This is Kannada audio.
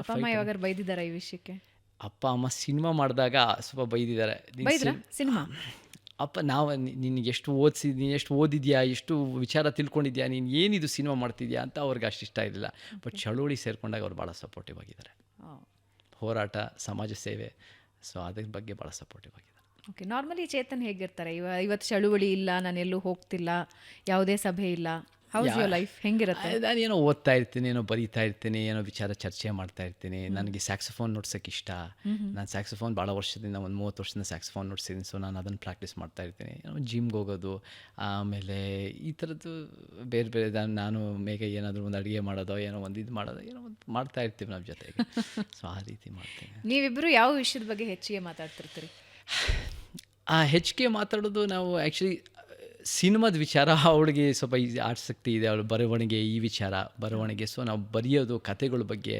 ಅಪ್ಪ ಅಮ್ಮ ಯಾವಾಗಾರು ಬೈದಿದ್ದಾರ ಈ ವಿಷಯಕ್ಕೆ? ಅಪ್ಪ ಅಮ್ಮ ಸಿನಿಮಾ ಮಾಡಿದಾಗ ಸ್ವಲ್ಪ ಬೈದಿದ್ದಾರೆ. ಬೈದ್ರಾ ಸಿನಿಮಾ? ಅಪ್ಪ ನಾವು ನಿನಗೆ ಎಷ್ಟು ನೀನು ಎಷ್ಟು ಓದಿದ್ಯಾ, ಎಷ್ಟು ವಿಚಾರ ತಿಳ್ಕೊಂಡಿದ್ಯಾ, ನೀನು ಏನಿದು ಸಿನಿಮಾ ಮಾಡ್ತಿದ್ಯಾ ಅಂತ ಅವ್ರಿಗೆ ಅಷ್ಟು ಇಷ್ಟ ಇರಲಿಲ್ಲ. ಬಟ್ ಚಳುವಳಿ ಸೇರಿಕೊಂಡಾಗ ಅವ್ರು ಭಾಳ ಸಪೋರ್ಟಿವ್ ಆಗಿದ್ದಾರೆ. ಹೋರಾಟ, ಸಮಾಜ ಸೇವೆ, ಸೊ ಅದ್ರ ಬಗ್ಗೆ ಭಾಳ ಸಪೋರ್ಟಿವ್ ಆಗಿದ್ದಾರೆ. ಓಕೆ. ನಾರ್ಮಲಿ ಚೇತನ್ ಹೇಗಿರ್ತಾರೆ? ಇವತ್ತು ಚಳುವಳಿ ಇಲ್ಲ, ನಾನೆಲ್ಲೂ ಹೋಗ್ತಿಲ್ಲ, ಯಾವುದೇ ಸಭೆ ಇಲ್ಲ, ಹೌಸ್ ಯುವರ್ ಲೈಫ್ ಹೆಂಗಿರುತ್ತೆ? ನಾನೇನೋ ಓದ್ತಾ ಇರ್ತೀನಿ, ಏನೋ ಬರೀತಾ ಇರ್ತೀನಿ, ಏನೋ ವಿಚಾರ ಚರ್ಚೆ ಮಾಡ್ತಾ ಇರ್ತೀನಿ. ನನಗೆ ಸ್ಯಾಕ್ಸೋಫೋನ್ ನುಡ್ಸೋಕ್ಕೆ ಇಷ್ಟ. ನಾನು ಸ್ಯಾಕ್ಸೋಫೋನ್ ಭಾಳ ವರ್ಷದಿಂದ, ಒಂದು 30 ವರ್ಷದಿಂದ ಸ್ಯಾಕ್ಸೋಫೋನ್ ನುಡ್ಸಿದ್ದೀನಿ. ಸೊ ನಾನು ಅದನ್ನು ಪ್ರಾಕ್ಟೀಸ್ ಮಾಡ್ತಾ ಇರ್ತೀನಿ. ಜಿಮ್ಗೆ ಹೋಗೋದು, ಆಮೇಲೆ ಈ ಥರದ್ದು ಬೇರೆ ಬೇರೆ ನಾನು ಮೇಘ ಏನಾದರೂ ಒಂದು ಅಡುಗೆ ಮಾಡೋದೋ, ಏನೋ ಒಂದು ಇದು ಮಾಡೋದೋ, ಏನೋ ಒಂದು ಮಾಡ್ತಾ ಇರ್ತೀವಿ ನಮ್ಮ ಜೊತೆಗೆ. ಸೊ ಆ ರೀತಿ ಮಾಡ್ತೀನಿ. ನೀವಿಬ್ಬರು ಯಾವ ವಿಷಯದ ಬಗ್ಗೆ ಹೆಚ್ಚಿಗೆ ಮಾತಾಡ್ತಿರ್ತೀರಿ? ಹೆಚ್ಚಿಗೆ ಮಾತಾಡೋದು ನಾವು ಆ್ಯಕ್ಚುಲಿ ಸಿನಿಮಾದ ವಿಚಾರ. ಅವಳಿಗೆ ಸ್ವಲ್ಪ ಆಸಕ್ತಿ ಇದೆ, ಅವಳು ಬರವಣಿಗೆ, ಈ ವಿಚಾರ ಬರವಣಿಗೆ. ಸೊ ನಾವು ಬರೆಯೋದು, ಕಥೆಗಳ ಬಗ್ಗೆ,